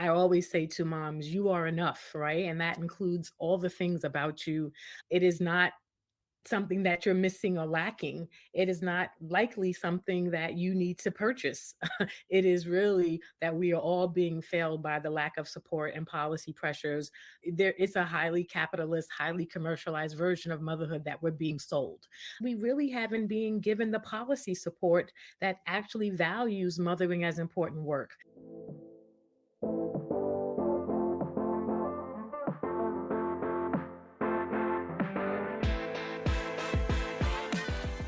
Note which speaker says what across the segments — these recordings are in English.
Speaker 1: I always say to moms, you are enough, right? And that includes all the things about you. It is not something that you're missing or lacking. It is not likely something that you need to purchase. It is really that we are all being failed by the lack of support and policy pressures. It's a highly capitalist, highly commercialized version of motherhood that we're being sold. We really haven't been given the policy support that actually values mothering as important work.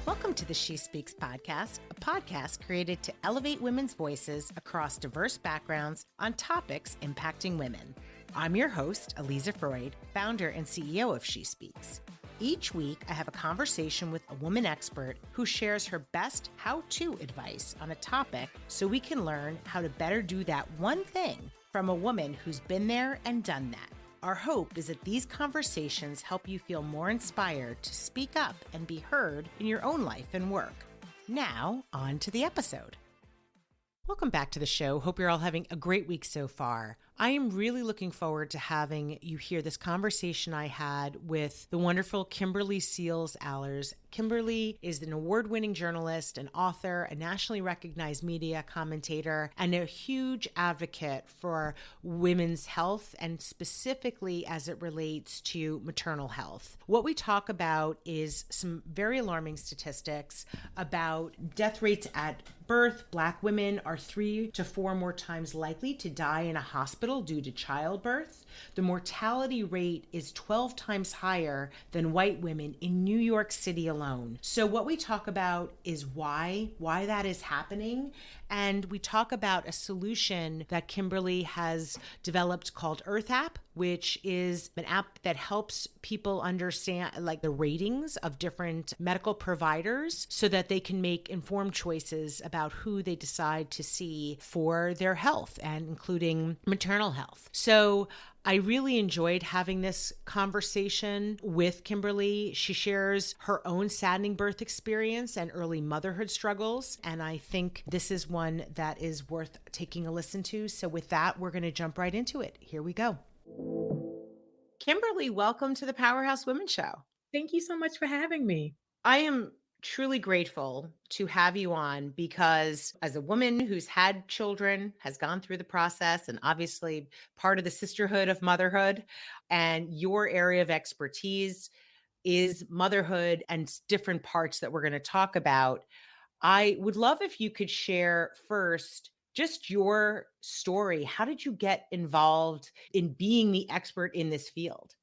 Speaker 2: Welcome to the SheSpeaks podcast, a podcast created to elevate women's voices across diverse backgrounds on topics impacting women. I'm your host, Aliza Freud, founder and CEO of SheSpeaks. Each week, I have a conversation with a woman expert who shares her best how-to advice on a topic so we can learn how to better do that one thing from a woman who's been there and done that. Our hope is that these conversations help you feel more inspired to speak up and be heard in your own life and work. Now, on to the episode. Welcome back to the show. Hope you're all having a great week so far. I am really looking forward to having you hear this conversation I had with the wonderful Kimberly Seals-Allers. Kimberly is an award-winning journalist, an author, a nationally recognized media commentator, and a huge advocate for women's health and specifically as it relates to maternal health. What we talk about is some very alarming statistics about death rates at birth. Black women are 3 to 4 more times likely to die in a hospital due to childbirth. The mortality rate is 12 times higher than white women in New York City alone. So what we talk about is why that is happening. And we talk about a solution that Kimberly has developed called Earth App, which is an app that helps people understand like the ratings of different medical providers so that they can make informed choices about who they decide to see for their health and including maternal health. So I really enjoyed having this conversation with Kimberly. She shares her own saddening birth experience and early motherhood struggles, and I think this is one that is worth taking a listen to. So with that, we're going to jump right into it. Here we go. Kimberly, welcome to the Powerhouse Women Show.
Speaker 1: Thank you so much for having me.
Speaker 2: I am truly grateful to have you on because as a woman who's had children, has gone through the process, and obviously part of the sisterhood of motherhood, and your area of expertise is motherhood and different parts that we're going to talk about. I would love if you could share first just your story. How did you get involved in being the expert in this field?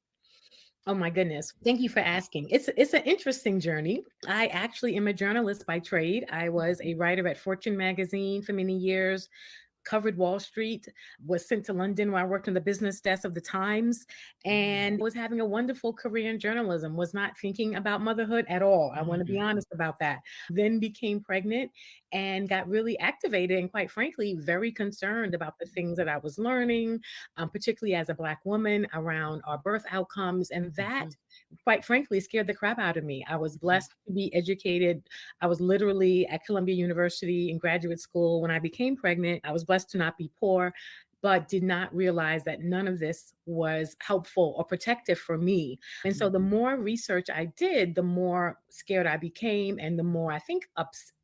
Speaker 1: Oh my goodness. Thank you for asking. It's an interesting journey. I actually am a journalist by trade. I was a writer at Fortune magazine for many years, covered Wall Street, was sent to London where I worked on the business desk of the Times, and was having a wonderful career in journalism, was not thinking about motherhood at all. I want to be honest about that. Then became pregnant and got really activated and quite frankly, very concerned about the things that I was learning, particularly as a Black woman around our birth outcomes. And that quite frankly scared the crap out of me. I was blessed to be educated. I was literally at Columbia University in graduate school when I became pregnant. I was blessed to not be poor, but did not realize that none of this was helpful or protective for me. And so the more research I did, the more scared I became and the more I think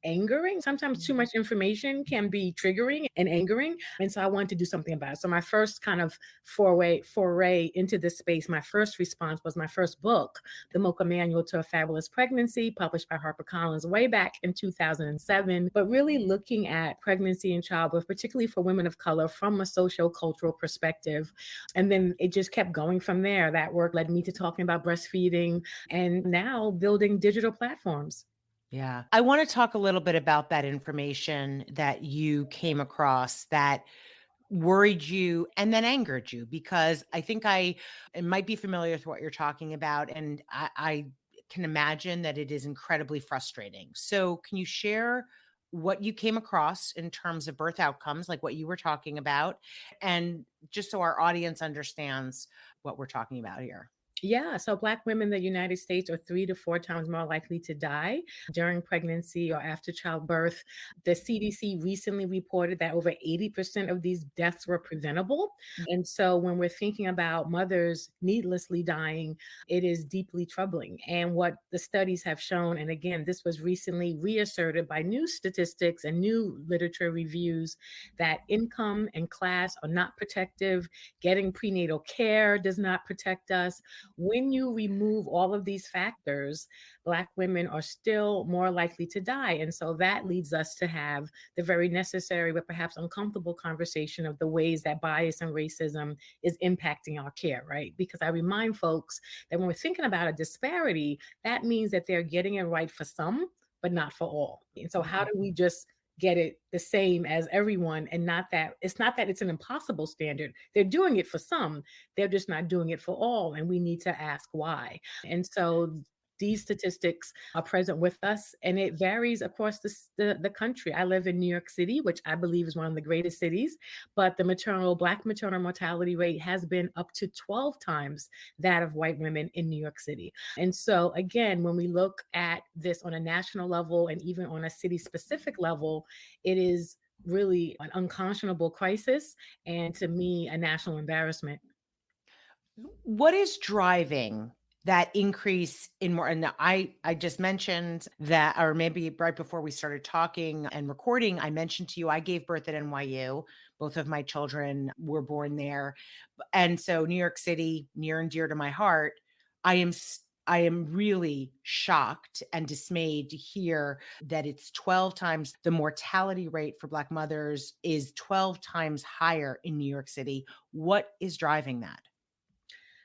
Speaker 1: angering. Sometimes too much information can be triggering and angering. And so I wanted to do something about it. So my first kind of foray into this space, my first response was my first book, The Mocha Manual to a Fabulous Pregnancy, published by HarperCollins way back in 2007, but really looking at pregnancy and childbirth, particularly for women of color from a socio-cultural perspective. And then it just kept going from there. That work led me to talking about breastfeeding and now building digital platforms.
Speaker 2: Yeah. I want to talk a little bit about that information that you came across that worried you and then angered you, because I think it might be familiar with what you're talking about. And I can imagine that it is incredibly frustrating. So can you share what you came across in terms of birth outcomes, like what you were talking about, and just so our audience understands what we're talking about here?
Speaker 1: Yeah, so Black women in the United States are 3 to 4 times more likely to die during pregnancy or after childbirth. The CDC recently reported that over 80% of these deaths were preventable. And so when we're thinking about mothers needlessly dying, it is deeply troubling. And what the studies have shown, and again, this was recently reasserted by new statistics and new literature reviews, that income and class are not protective. Getting prenatal care does not protect us. When you remove all of these factors, Black women are still more likely to die. And so that leads us to have the very necessary but perhaps uncomfortable conversation of the ways that bias and racism is impacting our care, right? Because I remind folks that when we're thinking about a disparity, that means that they're getting it right for some, but not for all. And so, how do we just get it the same as everyone, and not that it's an impossible standard. They're doing it for some, they're just not doing it for all, and we need to ask why. And so these statistics are present with us, and it varies across the country. I live in New York City, which I believe is one of the greatest cities, but the Black maternal mortality rate has been up to 12 times that of white women in New York City. And so, again, when we look at this on a national level and even on a city specific level, it is really an unconscionable crisis, and to me, a national embarrassment.
Speaker 2: What is driving that increase in more? And I just mentioned that, or maybe right before we started talking and recording, I mentioned to you I gave birth at NYU. Both of my children were born there, and so New York City, near and dear to my heart. I am really shocked and dismayed to hear that it's 12 times the mortality rate for Black mothers is 12 times higher in New York City. What is driving that?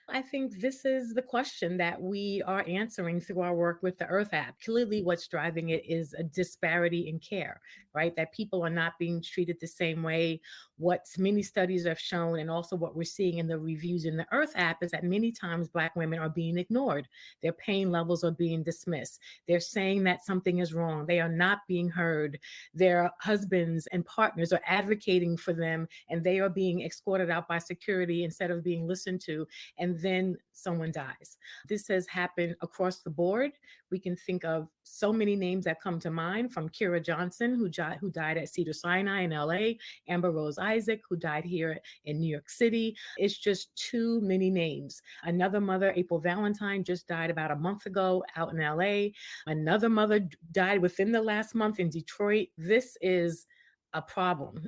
Speaker 1: I think this is the question that we are answering through our work with the Earth app. Clearly, what's driving it is a disparity in care, right? That people are not being treated the same way. What many studies have shown, and also what we're seeing in the reviews in the Earth app, is that many times Black women are being ignored. Their pain levels are being dismissed. They're saying that something is wrong. They are not being heard. Their husbands and partners are advocating for them, and they are being escorted out by security instead of being listened to, and then someone dies. This has happened across the board. We can think of so many names that come to mind, from Kira Johnson, who died at Cedars-Sinai in LA, Amber Rose Isaac, who died here in New York City. It's just too many names. Another mother, April Valentine, just died about a month ago out in LA. Another mother died within the last month in Detroit. This is a problem.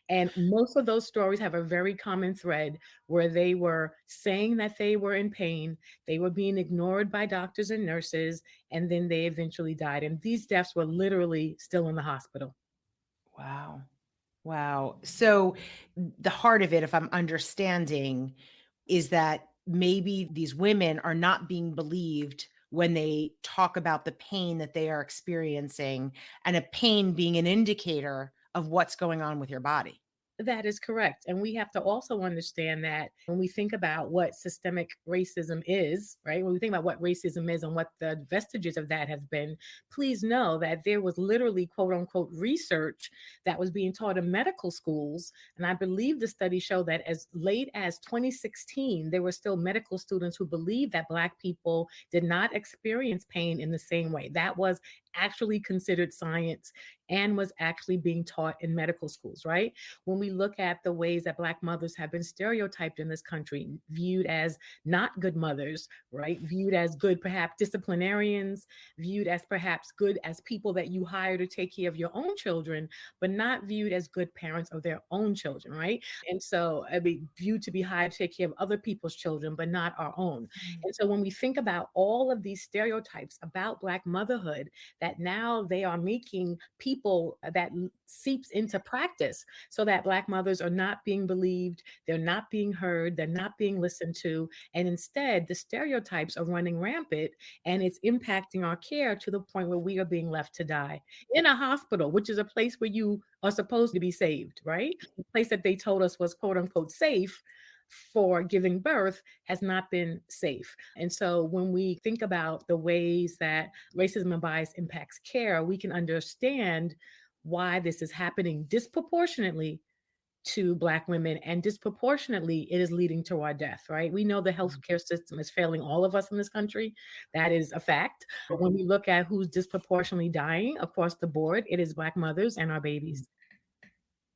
Speaker 1: And most of those stories have a very common thread, where they were saying that they were in pain, they were being ignored by doctors and nurses, and then they eventually died. And these deaths were literally still in the hospital.
Speaker 2: Wow. Wow. So the heart of it, if I'm understanding, is that maybe these women are not being believed when they talk about the pain that they are experiencing, and a pain being an indicator of what's going on with your body.
Speaker 1: That is correct. And we have to also understand that when we think about what systemic racism is, right? When we think about what racism is and what the vestiges of that have been, please know that there was literally, quote unquote, research that was being taught in medical schools. And I believe the study showed that as late as 2016, there were still medical students who believed that Black people did not experience pain in the same way. That was actually considered science and was actually being taught in medical schools, right? When we look at the ways that Black mothers have been stereotyped in this country, viewed as not good mothers, right? Viewed as good, perhaps disciplinarians, viewed as perhaps good as people that you hire to take care of your own children, but not viewed as good parents of their own children, right? And so, I mean, viewed to be hired to take care of other people's children, but not our own. And so when we think about all of these stereotypes about Black motherhood, that now they are making people that seeps into practice, so that Black mothers are not being believed, they're not being heard, they're not being listened to, and instead the stereotypes are running rampant, and it's impacting our care to the point where we are being left to die in a hospital, which is a place where you are supposed to be saved, right? The place that they told us was, quote unquote, safe for giving birth has not been safe. And so when we think about the ways that racism and bias impacts care, we can understand why this is happening disproportionately to Black women, and disproportionately, it is leading to our death, right? We know the healthcare system is failing all of us in this country. That is a fact. But when we look at who's disproportionately dying across the board, it is Black mothers and our babies.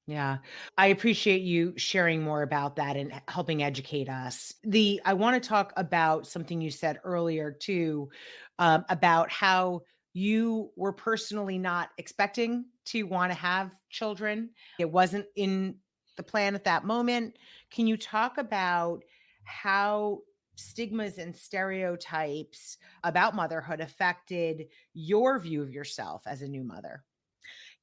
Speaker 2: Yeah. I appreciate you sharing more about that and helping educate us. I want to talk about something you said earlier too, about how you were personally not expecting to want to have children. It wasn't in the plan at that moment. Can you talk about how stigmas and stereotypes about motherhood affected your view of yourself as a new mother?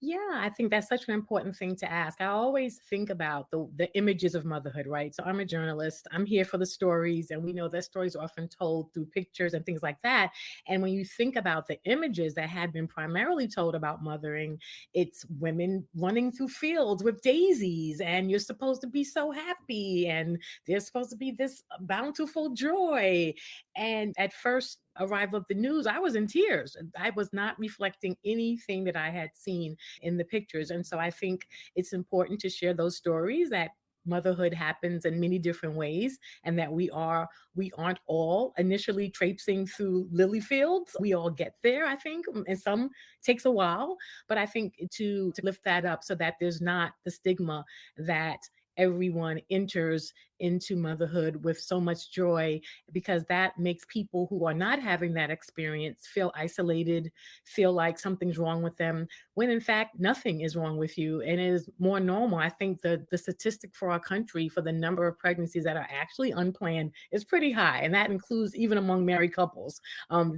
Speaker 1: Yeah, I think that's such an important thing to ask. I always think about the images of motherhood, right? So I'm a journalist. I'm here for the stories, and we know that stories are often told through pictures and things like that. And when you think about the images that had been primarily told about mothering, it's women running through fields with daisies, and you're supposed to be so happy, and there's supposed to be this bountiful joy. And at first arrival of the news, I was in tears. I was not reflecting anything that I had seen in the pictures. And so I think it's important to share those stories that motherhood happens in many different ways, and that we aren't all initially traipsing through lily fields. We all get there, I think, and some takes a while. But I think to lift that up so that there's not the stigma that everyone enters into motherhood with so much joy, because that makes people who are not having that experience feel isolated, feel like something's wrong with them, when in fact nothing is wrong with you and it is more normal. I think the statistic for our country for the number of pregnancies that are actually unplanned is pretty high, and that includes even among married couples,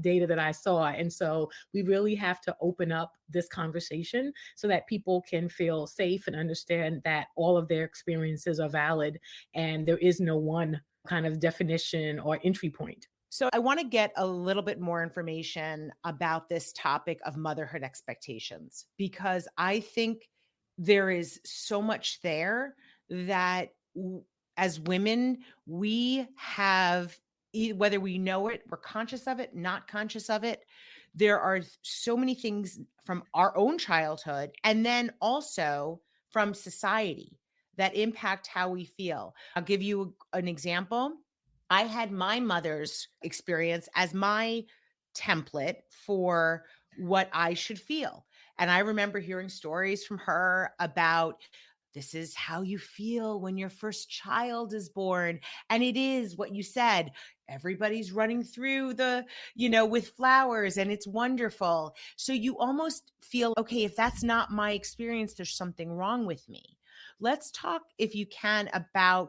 Speaker 1: data that I saw. And so we really have to open up this conversation so that people can feel safe and understand that all of their experiences are valid, and there is no one kind of definition or entry point.
Speaker 2: So, I want to get a little bit more information about this topic of motherhood expectations because I think there is so much there that as women, we have, whether we know it, we're conscious of it, not conscious of it. There are so many things from our own childhood and then also from society that impact how we feel. I'll give you an example. I had my mother's experience as my template for what I should feel. And I remember hearing stories from her about this is how you feel when your first child is born. And it is what you said. Everybody's running through with flowers and it's wonderful. So you almost feel, okay, if that's not my experience, there's something wrong with me. Let's talk, if you can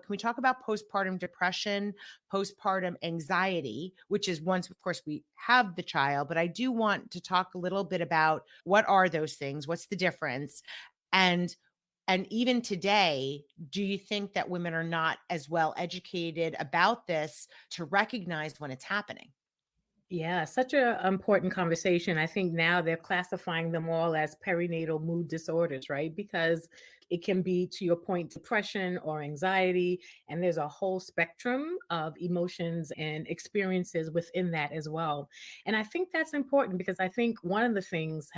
Speaker 2: we talk about postpartum depression, postpartum anxiety, which is once, of course, we have the child, but I do want to talk a little bit about what are those things? What's the difference? And even today, do you think that women are not as well educated about this to recognize when it's happening?
Speaker 1: Yeah, such a important conversation. I think now they're classifying them all as perinatal mood disorders, right? Because it can be, to your point, depression or anxiety, and there's a whole spectrum of emotions and experiences within that as well. And I think that's important because I think one of the things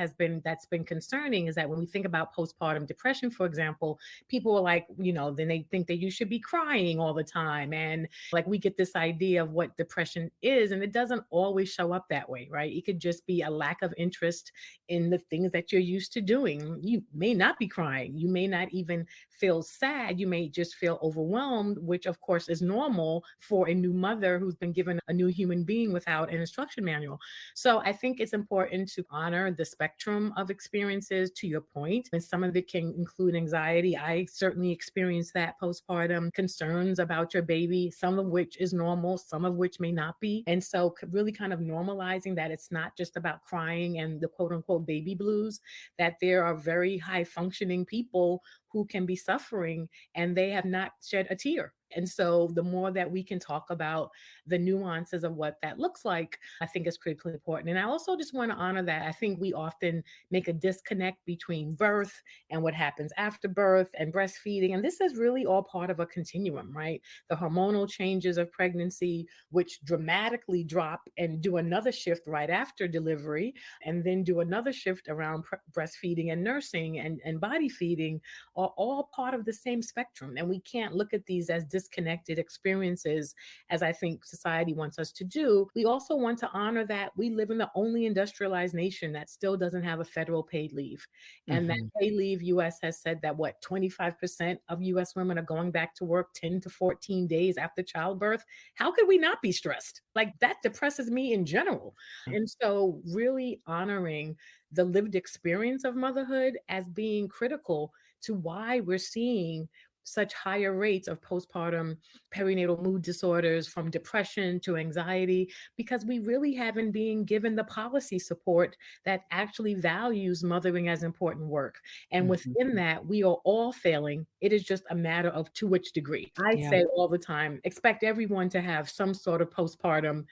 Speaker 1: that's been concerning is that when we think about postpartum depression, for example, people are like, then they think that you should be crying all the time, and like we get this idea of what depression is, and it doesn't always show up that way, right? It could just be a lack of interest in the things that you're used to doing. You may not be crying, you may not even feel sad, you may just feel overwhelmed, which of course is normal for a new mother who's been given a new human being without an instruction manual. So I think it's important to honor the spectrum of experiences, to your point, and some of it can include anxiety. I certainly experienced that postpartum, concerns about your baby, some of which is normal, some of which may not be. And so really kind of normalizing that it's not just about crying and the quote unquote baby blues, that there are very high functioning people who can be suffering and they have not shed a tear. And so the more that we can talk about the nuances of what that looks like, I think is critically important. And I also just want to honor that. I think we often make a disconnect between birth and what happens after birth and breastfeeding. And this is really all part of a continuum, right? The hormonal changes of pregnancy, which dramatically drop and do another shift right after delivery, and then do another shift around breastfeeding and nursing and body feeding, are all part of the same spectrum. And we can't look at these as disconnected experiences, as I think society wants us to do. We also want to honor that we live in the only industrialized nation that still doesn't have a federal paid leave. And that
Speaker 2: Mhm.
Speaker 1: paid leave, US has said that what, 25% of US women are going back to work 10 to 14 days after childbirth. How could we not be stressed? Like, that depresses me in general. And so really honoring the lived experience of motherhood as being critical to why we're seeing such higher rates of postpartum perinatal mood disorders, from depression to anxiety, because we really haven't been given the policy support that actually values mothering as important work. And
Speaker 2: Mhm.
Speaker 1: within that, we are all failing. It is just a matter of to which degree. I
Speaker 2: Yeah.
Speaker 1: say all the time, expect everyone to have some sort of postpartum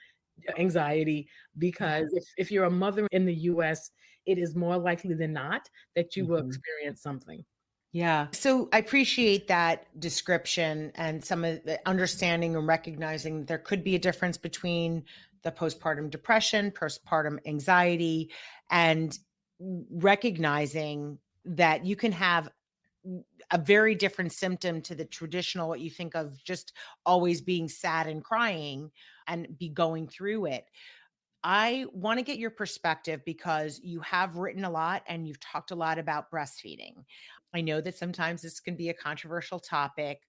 Speaker 1: anxiety,
Speaker 2: Yeah.
Speaker 1: because if you're a mother in the US, it is more likely than not that you will
Speaker 2: Mhm.
Speaker 1: experience something.
Speaker 2: Yeah. So I appreciate that description and some of the understanding and recognizing that there could be a difference between the postpartum depression, postpartum anxiety, and recognizing that you can have a very different symptom to the traditional, what you think of just always being sad and crying and be going through it. I want to get your perspective because you have written a lot and you've talked a lot about breastfeeding. I know that sometimes this can be a controversial topic,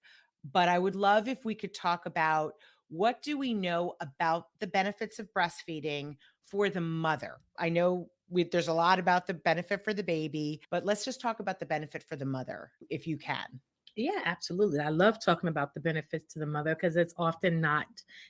Speaker 2: but I would love if we could talk about what do we know about the benefits of breastfeeding for the mother? I know there's a lot about the benefit for the baby, but let's just talk about the benefit for the mother if you can.
Speaker 1: Yeah, absolutely. I love talking about the benefits to the mother because it's often not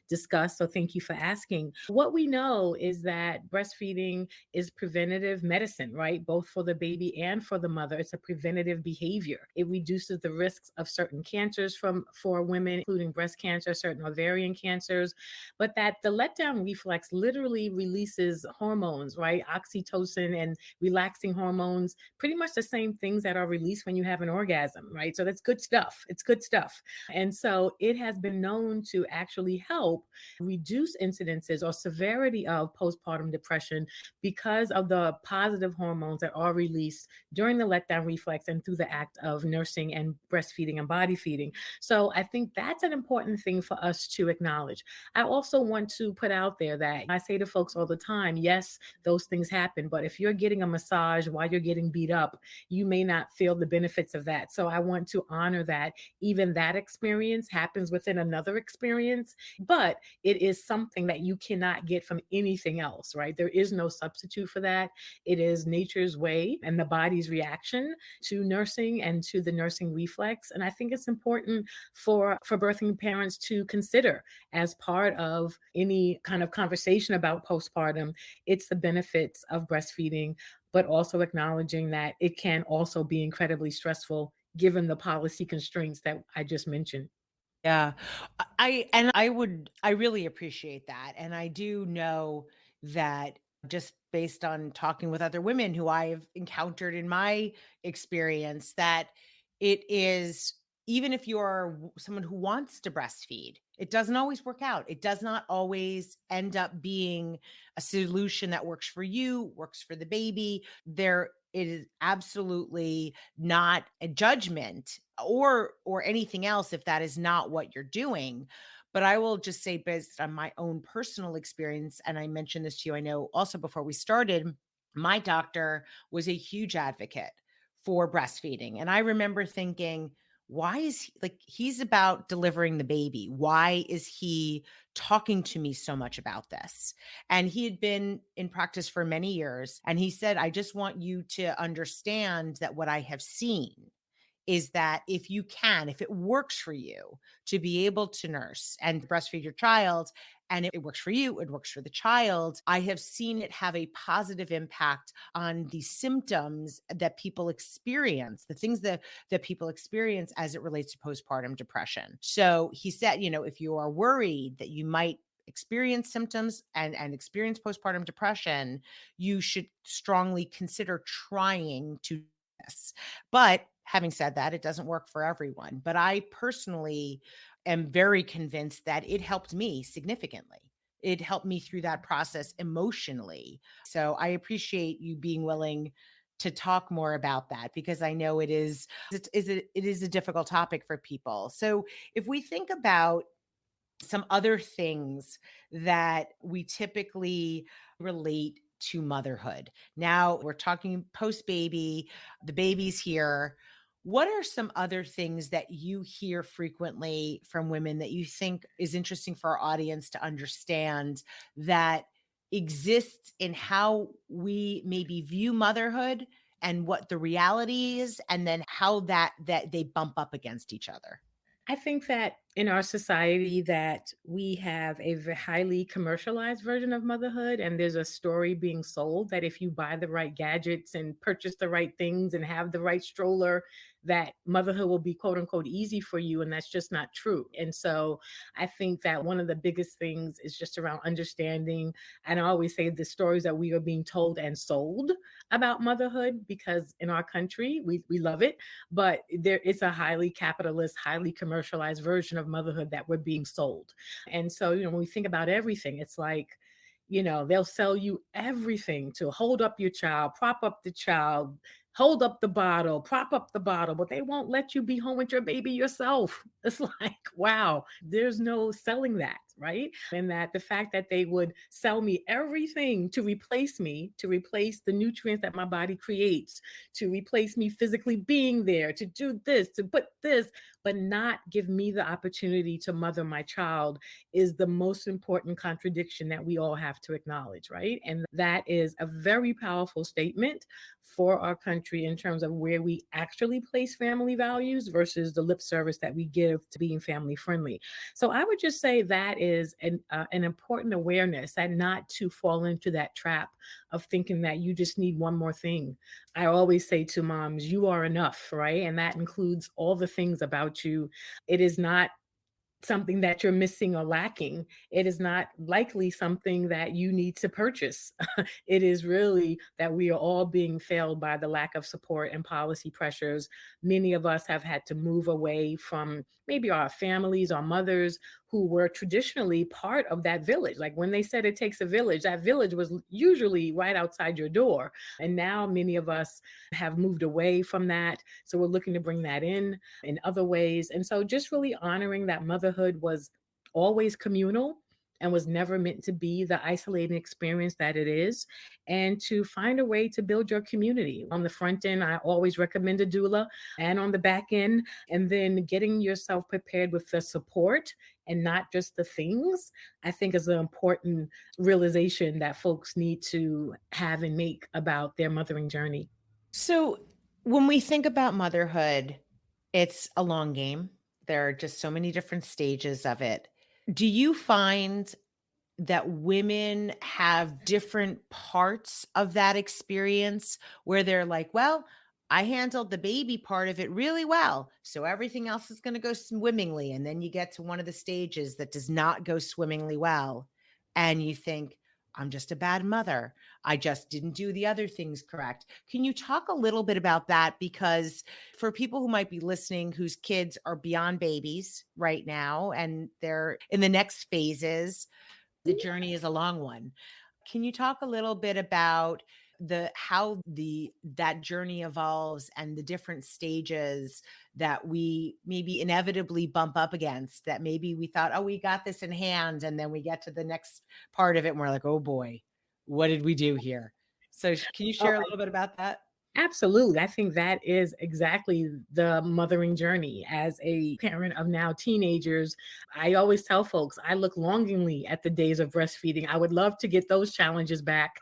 Speaker 1: discussed. So thank you for asking. What we know is that breastfeeding is preventative medicine, right? Both for the baby and for the mother. It's a preventative behavior. It reduces the risks of certain cancers for women, including breast cancer, certain ovarian cancers, but that the letdown reflex literally releases hormones, right? Oxytocin and relaxing hormones, pretty much the same things that are released when you have an orgasm, right? So that's good stuff. It's good stuff. And so it has been known to actually help reduce incidences or severity of postpartum depression because of the positive hormones that are released during the letdown reflex and through the act of nursing and breastfeeding and body feeding. So I think that's an important thing for us to acknowledge. I also want to put out there that I say to folks all the time, yes, those things happen, but if you're getting a massage while you're getting beat up, you may not feel the benefits of that. So I want to honor that even that experience happens within another experience, but it is something that you cannot get from anything else, right? There is no substitute for that. It is nature's way and the body's reaction to nursing and to the nursing reflex. And I think it's important for birthing parents to consider as part of any kind of conversation about postpartum. It's the benefits of breastfeeding, but also acknowledging that it can also be incredibly stressful given the policy constraints that I just mentioned.
Speaker 2: Yeah. I really appreciate that. And I do know that just based on talking with other women who I've encountered in my experience that it is even if you're someone who wants to breastfeed, it doesn't always work out. It does not always end up being a solution that works for you, works for the baby. There it is absolutely not a judgment or anything else if that is not what you're doing. But I will just say based on my own personal experience, and I mentioned this to you, I know also before we started, my doctor was a huge advocate for breastfeeding. And I remember thinking, why is he like he's about delivering the baby? Why is he talking to me so much about this? And he had been in practice for many years. And he said, I just want you to understand that what I have seen is that if it works for you to be able to nurse and breastfeed your child, and it works for you, it works for the child, I have seen it have a positive impact on the symptoms that people experience, the things that people experience as it relates to postpartum depression. So he said, if you are worried that you might experience symptoms and experience postpartum depression, you should strongly consider trying to do this. But having said that, it doesn't work for everyone. But I personally am very convinced that it helped me significantly. It helped me through that process emotionally. So I appreciate you being willing to talk more about that, because I know it is a difficult topic for people. So if we think about some other things that we typically relate to motherhood. Now we're talking post baby, the baby's here. What are some other things that you hear frequently from women that you think is interesting for our audience to understand, that exists in how we maybe view motherhood and what the reality is, and then how that they bump up against each other?
Speaker 1: I think that in our society that we have a highly commercialized version of motherhood, and there's a story being sold that if you buy the right gadgets and purchase the right things and have the right stroller, that motherhood will be quote unquote easy for you, and that's just not true. And so I think that one of the biggest things is just around understanding, and I always say the stories that we are being told and sold about motherhood, because in our country we love it, but there it's a highly capitalist, highly commercialized version of motherhood that we're being sold. And so, when we think about everything, it's like, they'll sell you everything to hold up your child, prop up the child, hold up the bottle, prop up the bottle, but they won't let you be home with your baby yourself. It's like, wow, there's no selling that, right? And that the fact that they would sell me everything to replace me, to replace the nutrients that my body creates, to replace me physically being there, to do this, to put this, but not give me the opportunity to mother my child, is the most important contradiction that we all have to acknowledge, right? And that is a very powerful statement for our country in terms of where we actually place family values versus the lip service that we give to being family friendly. So I would just say that is an important awareness, and not to fall into that trap of thinking that you just need one more thing. I always say to moms, you are enough, right? And that includes all the things about you. It is not something that you're missing or lacking. It is not likely something that you need to purchase. It is really that we are all being failed by the lack of support and policy pressures. Many of us have had to move away from maybe our families, our mothers, who were traditionally part of that village. Like when they said it takes a village, that village was usually right outside your door. And now many of us have moved away from that. So we're looking to bring that in other ways. And so just really honoring that motherhood was always communal and was never meant to be the isolating experience that it is, and to find a way to build your community. On the front end, I always recommend a doula, and on the back end, and then getting yourself prepared with the support and not just the things, I think is an important realization that folks need to have and make about their mothering journey.
Speaker 2: So, when we think about motherhood, it's a long game. There are just so many different stages of it. Do you find that women have different parts of that experience where they're like, well, I handled the baby part of it really well, so everything else is going to go swimmingly. And then you get to one of the stages that does not go swimmingly well. And you think, I'm just a bad mother. I just didn't do the other things correct. Can you talk a little bit about that? Because for people who might be listening, whose kids are beyond babies right now and they're in the next phases, the journey is a long one. Can you talk a little bit about the how the that journey evolves and the different stages that we maybe inevitably bump up against, that maybe we thought, oh, we got this in hand, and then we get to the next part of it and we're like, oh boy, what did we do here? So can you
Speaker 1: Oh,
Speaker 2: share a little bit about that?
Speaker 1: Absolutely. I think that is exactly the mothering journey. As a parent of now teenagers, I always tell folks I look longingly at the days of breastfeeding. I would love to get those challenges back,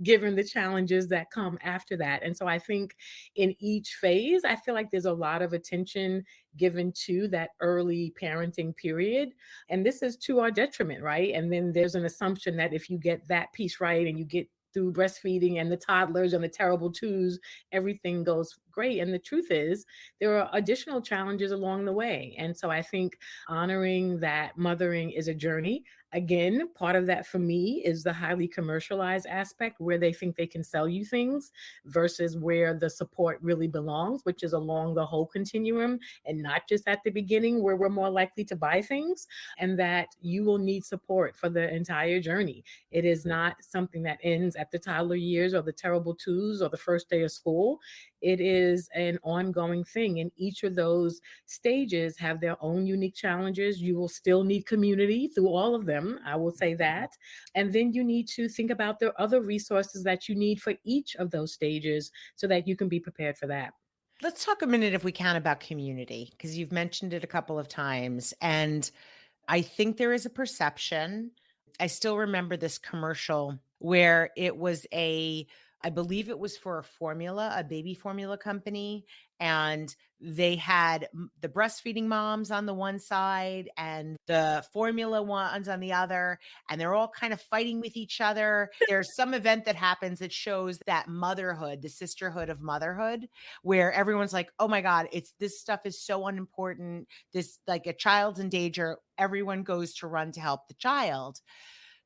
Speaker 1: given the challenges that come after that. And so I think in each phase, I feel like there's a lot of attention given to that early parenting period. And this is to our detriment, right? And then there's an assumption that if you get that piece right and you get through breastfeeding and the toddlers and the terrible twos, everything goes great. And the truth is, there are additional challenges along the way. And so I think honoring that mothering is a journey. Again, part of that for me is the highly commercialized aspect where they think they can sell you things versus where the support really belongs, which is along the whole continuum and not just at the beginning where we're more likely to buy things, and that you will need support for the entire journey. It is not something that ends at the toddler years or the terrible twos or the first day of school. It is an ongoing thing. And each of those stages have their own unique challenges. You will still need community through all of them. I will say that. And then you need to think about the other resources that you need for each of those stages so that you can be prepared for that.
Speaker 2: Let's talk a minute, if we can, about community, because you've mentioned it a couple of times. And I think there is a perception. I still remember this commercial where it was I believe it was for a baby formula company. And they had the breastfeeding moms on the one side and the formula ones on the other. And they're all kind of fighting with each other. There's some event that happens that shows that motherhood, the sisterhood of motherhood, where everyone's like, oh my God, this stuff is so unimportant. This, like, a child's in danger. Everyone goes to run to help the child.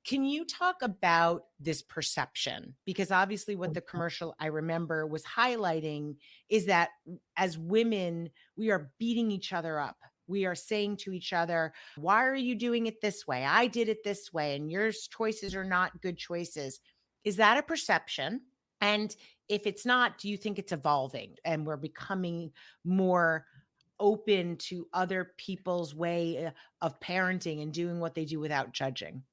Speaker 2: Can you talk about this perception? Because obviously, what the commercial I remember was highlighting is that as women, we are beating each other up. We are saying to each other, why are you doing it this way? I did it this way, and your choices are not good choices. Is that a perception? And if it's not, do you think it's evolving and we're becoming more open to other people's way of parenting and doing what they do without judging?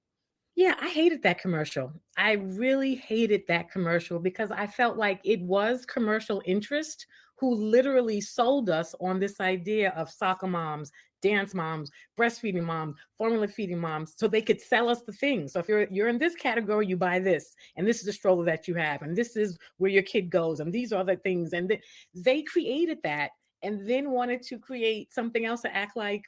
Speaker 1: Yeah, I hated that commercial. I really hated that commercial because I felt like it was commercial interest who literally sold us on this idea of soccer moms, dance moms, breastfeeding moms, formula feeding moms, so they could sell us the things. So if you're in this category, you buy this, and this is the stroller that you have, and this is where your kid goes, and these are the things. And they created that and then wanted to create something else to act like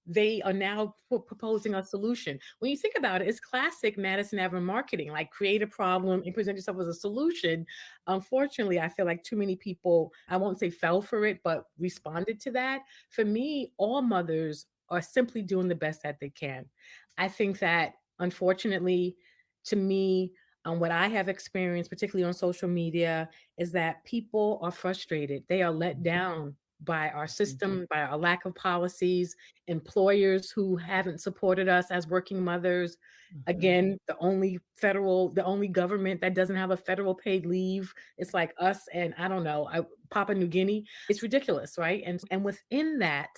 Speaker 1: they are now proposing a solution. When you think about it, it's classic Madison Avenue marketing, like create a problem and present yourself as a solution. Unfortunately, I feel like too many people, I won't say fell for it, but responded to that. For me, all mothers are simply doing the best that they can. I think that, unfortunately, to me, what I have experienced, particularly on social media, is that people are frustrated. They are let down by our system, by our lack of policies, employers who haven't supported us as working mothers.
Speaker 2: Mhm.
Speaker 1: Again, the only government that doesn't have a federal paid leave. It's like us and I don't know, Papua New Guinea. It's ridiculous, right? And within that,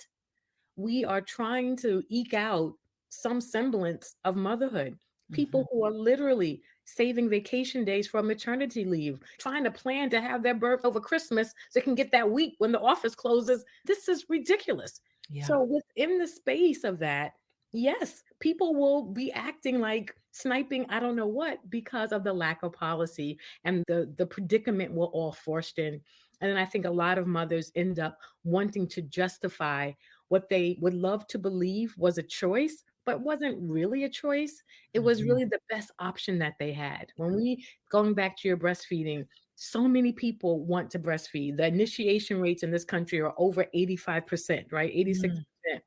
Speaker 1: we are trying to eke out some semblance of motherhood.
Speaker 2: Mhm.
Speaker 1: People who are literally saving vacation days for maternity leave, trying to plan to have their birth over Christmas so they can get that week when the office closes. This is ridiculous.
Speaker 2: Yeah.
Speaker 1: So, within the space of that, yes, people will be acting like sniping, I don't know what, because of the lack of policy and the predicament we're all forced in. And then I think a lot of mothers end up wanting to justify what they would love to believe was a choice, but wasn't really a choice. It was
Speaker 2: Mhm.
Speaker 1: really the best option that they had. Going back to your breastfeeding, so many people want to breastfeed. The initiation rates in this country are over 85%, right?
Speaker 2: Mm.
Speaker 1: 86%.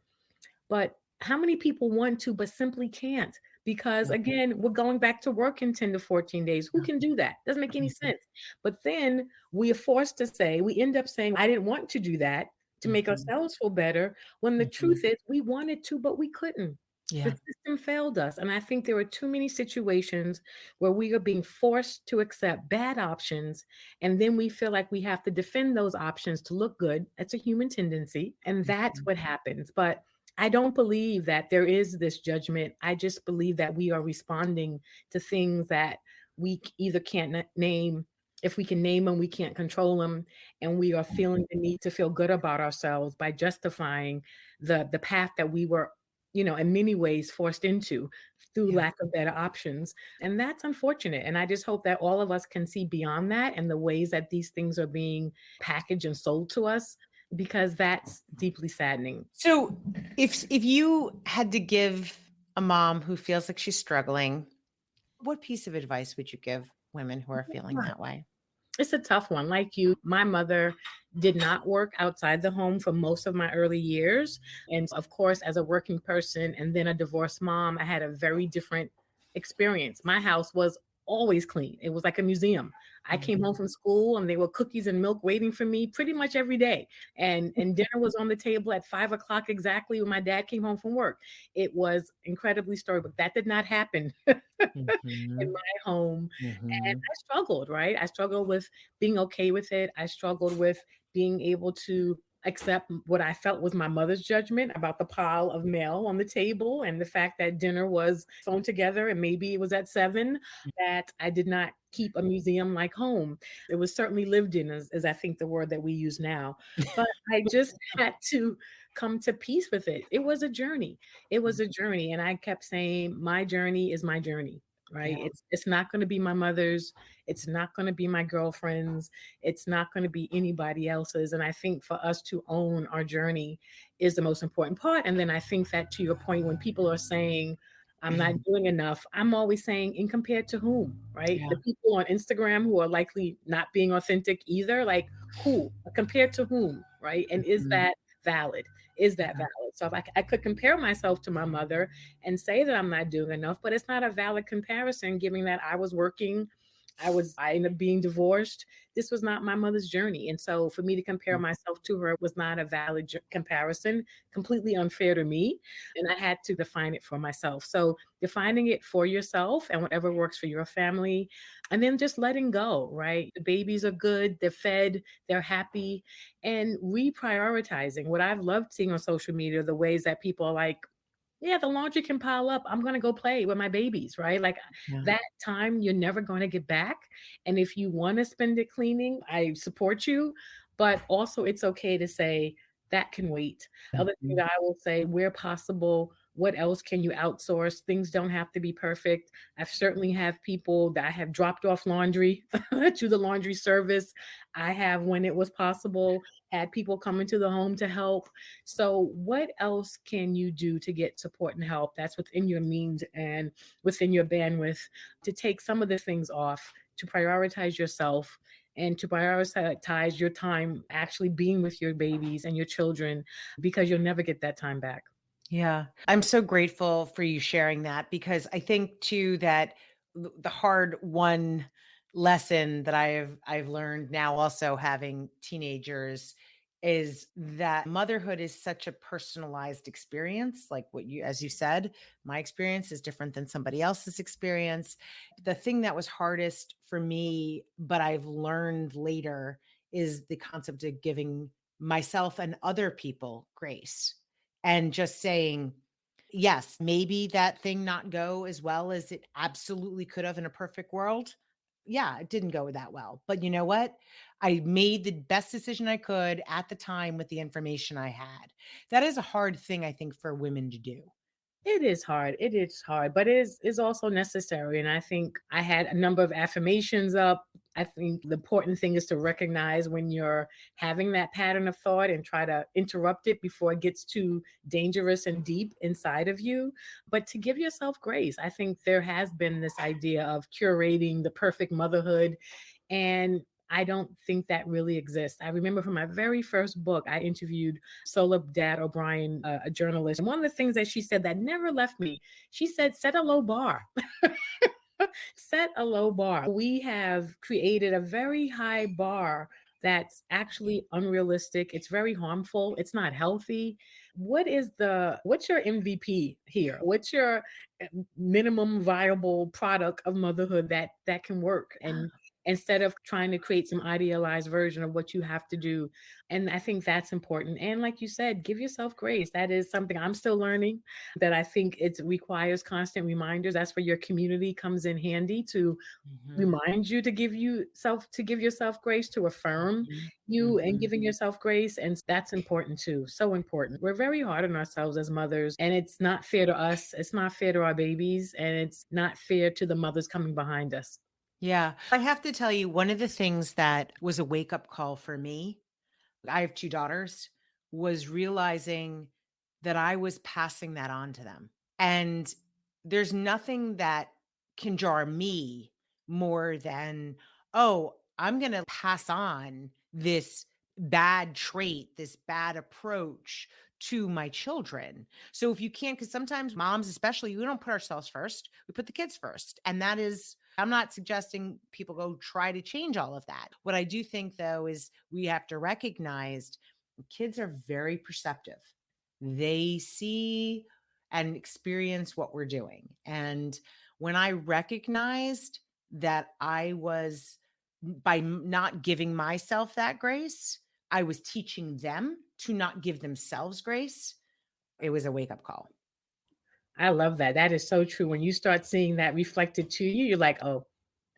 Speaker 1: But how many people want to but simply can't? Because
Speaker 2: Yeah.
Speaker 1: again, we're going back to work in 10 to 14 days. Who
Speaker 2: Yeah.
Speaker 1: can do that? Doesn't make any
Speaker 2: Mhm.
Speaker 1: sense. But then we are forced to say, we end up saying, I didn't want to do that to make
Speaker 2: Mhm.
Speaker 1: ourselves feel better. When the
Speaker 2: Mhm.
Speaker 1: truth is, we wanted to, but we couldn't. The
Speaker 2: Yeah.
Speaker 1: system failed us. And I think there are too many situations where we are being forced to accept bad options. And then we feel like we have to defend those options to look good. That's a human tendency. And that's
Speaker 2: Mhm.
Speaker 1: what happens. But I don't believe that there is this judgment. I just believe that we are responding to things that we either can't name if we can name them, we can't control them, and we are feeling the need to feel good about ourselves by justifying the path that we were, in many ways forced into through
Speaker 2: Yeah.
Speaker 1: lack of better options. And that's unfortunate. And I just hope that all of us can see beyond that and the ways that these things are being packaged and sold to us, because that's deeply saddening.
Speaker 2: So if you had to give a mom who feels like she's struggling, what piece of advice would you give women who are feeling that way?
Speaker 1: It's a tough one. Like you, my mother did not work outside the home for most of my early years. And of course, as a working person and then a divorced mom, I had a very different experience. My house was always clean. It was like a museum. I came home
Speaker 2: Mhm.
Speaker 1: from school and there were cookies and milk waiting for me pretty much every day. And dinner was on the table at 5 o'clock exactly when my dad came home from work. It was incredibly storybook. That did not happen in
Speaker 2: Mhm.
Speaker 1: my home. And
Speaker 2: Mhm.
Speaker 1: I struggled, right? I struggled with being okay with it. I struggled with being able to accept what I felt was my mother's judgment about the pile of mail on the table and the fact that dinner was thrown together and maybe it was at 7, that I did not keep a museum like home. It was certainly lived in, as I think the word that we use now. But I just had to come to peace with it. It was a journey. It was a journey. And I kept saying, my journey is my journey, right?
Speaker 2: Yeah.
Speaker 1: It's not going to be my mother's. It's not going to be my girlfriend's. It's not going to be anybody else's. And I think for us to own our journey is the most important part. And then I think that, to your point, when people are saying, I'm not doing enough, I'm always saying, in compared to whom, right?
Speaker 2: Yeah.
Speaker 1: The people on Instagram who are likely not being authentic either, like who, compared to whom, right? And is
Speaker 2: Mhm.
Speaker 1: that valid? Is that
Speaker 2: Yeah.
Speaker 1: valid? So if I could compare myself to my mother and say that I'm not doing enough, but it's not a valid comparison, given that I was working. I ended up being divorced. This was not my mother's journey. And so for me to compare myself to her was not a valid comparison, completely unfair to me. And I had to define it for myself. So defining it for yourself and whatever works for your family, and then just letting go, right? The babies are good, they're fed, they're happy, and reprioritizing. What I've loved seeing on social media, the ways that people are like, yeah, the laundry can pile up. I'm going to go play with my babies, right? Like
Speaker 2: Yeah.
Speaker 1: that time you're never going to get back. And if you want to spend it cleaning, I support you. But also, it's okay to say that can wait. The other thing
Speaker 2: Mhm.
Speaker 1: that I will say, where possible, what else can you outsource? Things don't have to be perfect. I've certainly have people that I have dropped off laundry to the laundry service. I have, when it was possible, had people come into the home to help. So, what else can you do to get support and help that's within your means and within your bandwidth, to take some of the things off, to prioritize yourself, and to prioritize your time actually being with your babies and your children, because you'll never get that time back.
Speaker 2: Yeah. I'm so grateful for you sharing that because I think too that the hard one lesson that I've learned now also having teenagers is that motherhood is such a personalized experience, like what you, as you said, my experience is different than somebody else's experience. The thing that was hardest for me, but I've learned later, is the concept of giving myself and other people grace and just saying, yes, maybe that thing not go as well as it absolutely could have in a perfect world. Yeah, it didn't go that well. But you know what? I made the best decision I could at the time with the information I had. That is a hard thing, I think, for women to do.
Speaker 1: It is hard. It is hard, but it is also necessary. And I think I had a number of affirmations up. I think the important thing is to recognize when you're having that pattern of thought and try to interrupt it before it gets too dangerous and deep inside of you. But to give yourself grace, I think there has been this idea of curating the perfect motherhood. And I don't think that really exists. I remember from my very first book, I interviewed Dad O'Brien, a journalist. And one of the things that she said that never left me, she said, set a low bar. Set a low bar. We have created a very high bar that's actually unrealistic. It's very harmful. It's not healthy. What's your MVP here? What's your minimum viable product of motherhood that can work? And instead of trying to create some idealized version of what you have to do. And I think that's important. And like you said, give yourself grace. That is something I'm still learning, that I think it requires constant reminders. That's where your community comes in handy to
Speaker 2: Mhm,
Speaker 1: remind you to give yourself grace, to affirm
Speaker 2: mhm,
Speaker 1: you and
Speaker 2: mhm.
Speaker 1: giving yourself grace. And that's important too. So important. We're very hard on ourselves as mothers, and it's not fair to us. It's not fair to our babies, and it's not fair to the mothers coming behind us.
Speaker 2: Yeah. I have to tell you, one of the things that was a wake up call for me, I have 2 daughters, was realizing that I was passing that on to them. And there's nothing that can jar me more than, oh, I'm going to pass on this bad trait, this bad approach to my children. So if you can't, because sometimes moms, especially, we don't put ourselves first, we put the kids first. And that is, I'm not suggesting people go try to change all of that. What I do think, though, is we have to recognize kids are very perceptive. They see and experience what we're doing. And when I recognized that I was, by not giving myself that grace, I was teaching them to not give themselves grace. It was a wake up call.
Speaker 1: I love that. That is so true. When you start seeing that reflected to you, you're like, oh,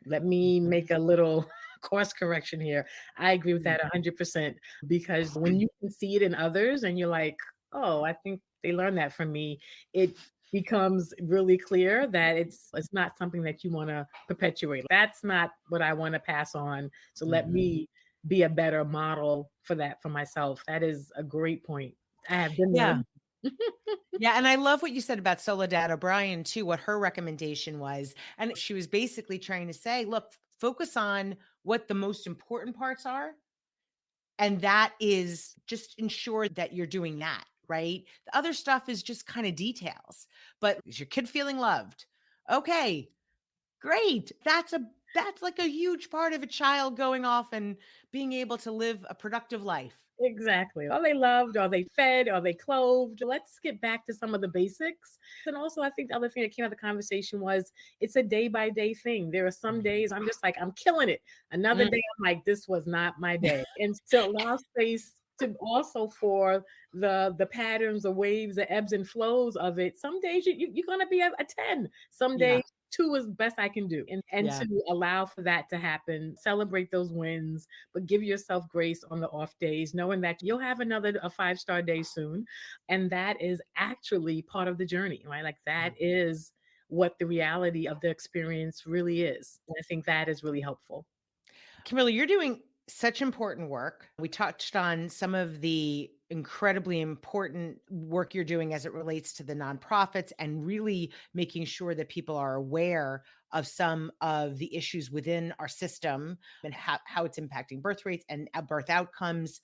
Speaker 1: let me
Speaker 2: Mhm.
Speaker 1: make a little course correction here. I agree with
Speaker 2: Mhm.
Speaker 1: that 100%, because when you can see it in others and you're like, "Oh, I think they learned that from me," it becomes really clear that it's not something that you wanna perpetuate. That's not what I wanna pass on, so let
Speaker 2: Mhm.
Speaker 1: me be a better model for that for myself. That is a great point. I have been there.
Speaker 2: Yeah. Yeah, and I love what you said about Soledad O'Brien too, what her recommendation was. And she was basically trying to say, look, focus on what the most important parts are. And that is just ensure that you're doing that, right? The other stuff is just kind of details. But is your kid feeling loved? Okay, great. That's like a huge part of a child going off and being able to live a productive life.
Speaker 1: Exactly. Are they loved? Are they fed? Are they clothed? Let's get back to some of the basics. And also, I think the other thing that came out of the conversation was it's a day by day thing. There are some
Speaker 2: Mhm.
Speaker 1: days I'm just like, I'm killing it. Another
Speaker 2: Mm,
Speaker 1: day, I'm like, this was not my day. And to allow space to also for the patterns, the waves, the ebbs and flows of it. Some days you're going to be a 10. Some
Speaker 2: yeah.
Speaker 1: days two is best I can do. And
Speaker 2: Yeah.
Speaker 1: to allow for that to happen, celebrate those wins, but give yourself grace on the off days, knowing that you'll have another a 5-star day soon. And that is actually part of the journey, right? Like that is what the reality of the experience really is. And I think that is really helpful.
Speaker 2: Kimberly, you're doing such important work. We touched on some of the incredibly important work you're doing as it relates to the nonprofits and really making sure that people are aware of some of the issues within our system and how it's impacting birth rates and birth outcomes.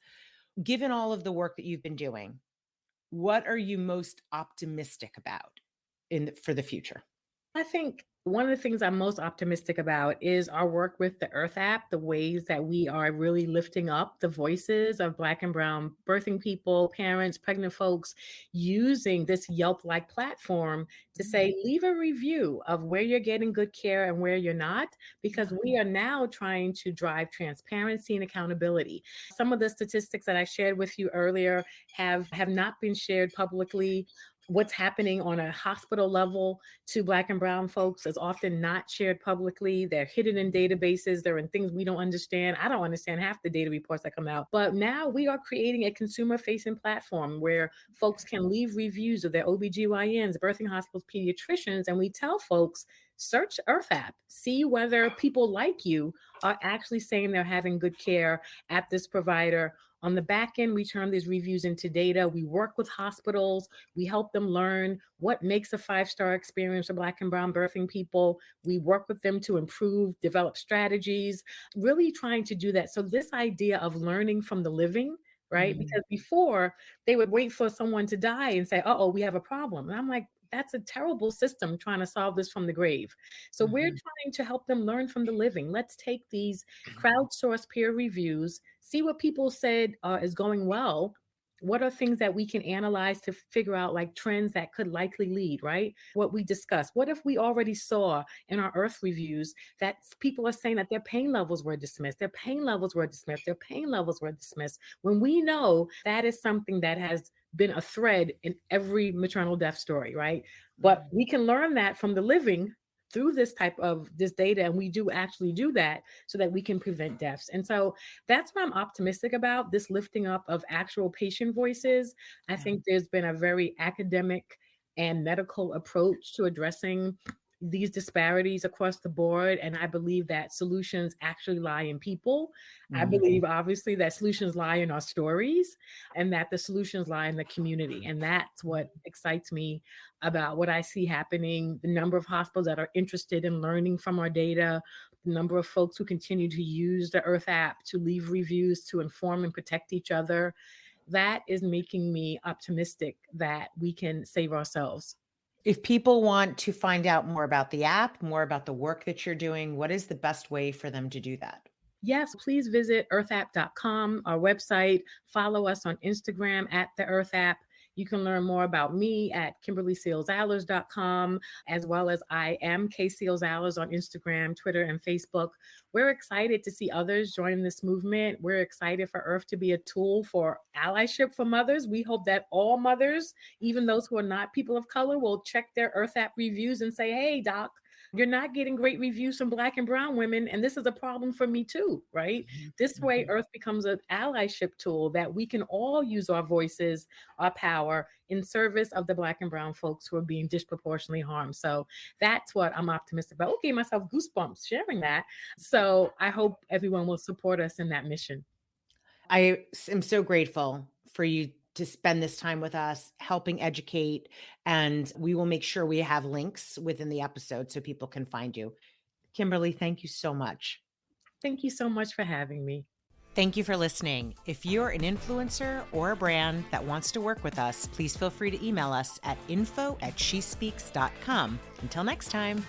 Speaker 2: Given all of the work that you've been doing, what are you most optimistic about for the future?
Speaker 1: I think one of the things I'm most optimistic about is our work with the Earth app, the ways that we are really lifting up the voices of Black and Brown birthing people, parents, pregnant folks, using this Yelp like platform to say, leave a review of where you're getting good care and where you're not, because
Speaker 2: Yeah.
Speaker 1: we are now trying to drive transparency and accountability. Some of the statistics that I shared with you earlier have not been shared publicly. What's happening on a hospital level to Black and Brown folks is often not shared publicly. They're hidden in databases. They're in things we don't understand. I don't understand half the data reports that come out. But now we are creating a consumer facing platform where folks can leave reviews of their OBGYNs, birthing hospitals, pediatricians, and we tell folks, search Earth app, see whether people like you are actually saying they're having good care at this provider. On the back end, we turn these reviews into data. We work with hospitals. We help them learn what makes a 5-star experience for Black and Brown birthing people. We work with them to improve, develop strategies, really trying to do that. So, this idea of learning from the living, right?
Speaker 2: Mhm.
Speaker 1: Because before they would wait for someone to die and say, oh, we have a problem. And I'm like, that's a terrible system trying to solve this from the grave. So, we're
Speaker 2: Mhm.
Speaker 1: trying to help them learn from the living. Let's take these crowdsourced peer reviews, see what people said is going well, What are things that we can analyze to figure out like trends that could likely lead, right? What we discussed. What if we already saw in our Earth reviews that people are saying that their pain levels were dismissed, their pain levels were dismissed, their pain levels were dismissed, when we know that is something that has been a thread in every maternal death story, right? But we can learn that from the living through this type of this data, and we do actually do that so that we can prevent deaths. And so that's what I'm optimistic about, this lifting up of actual patient voices. I
Speaker 2: Yeah.
Speaker 1: think there's been a very academic and medical approach to addressing these disparities across the board. And I believe that solutions actually lie in people. I
Speaker 2: Mhm.
Speaker 1: believe, obviously, that solutions lie in our stories and that the solutions lie in the community. And that's what excites me about what I see happening, the number of hospitals that are interested in learning from our data, the number of folks who continue to use the Earth app to leave reviews to inform and protect each other. That is making me optimistic that we can save ourselves.
Speaker 2: If people want to find out more about the app, more about the work that you're doing, what is the best way for them to do that?
Speaker 1: Yes, please visit earthapp.com, our website. Follow us on Instagram at the Earth App. You can learn more about me at KimberlySealsAllers.com, as well as I am K Seals Allers on Instagram, Twitter, and Facebook. We're excited to see others join this movement. We're excited for Earth to be a tool for allyship for mothers. We hope that all mothers, even those who are not people of color, will check their Earth App reviews and say, hey, doc, you're not getting great reviews from Black and brown women, and this is a problem for me too, right?
Speaker 2: Mhm,
Speaker 1: This way,
Speaker 2: mhm.
Speaker 1: Earth becomes an allyship tool that we can all use our voices, our power in service of the Black and brown folks who are being disproportionately harmed. So that's what I'm optimistic about. Okay, myself goosebumps sharing that. So I hope everyone will support us in that mission.
Speaker 2: Am so grateful for you to spend this time with us, helping educate, and we will make sure we have links within the episode so people can find you. Kimberly, thank you so much.
Speaker 1: Thank you so much for having me.
Speaker 2: Thank you for listening. If you're an influencer or a brand that wants to work with us, please feel free to email us at info@shespeaks.com. Until next time.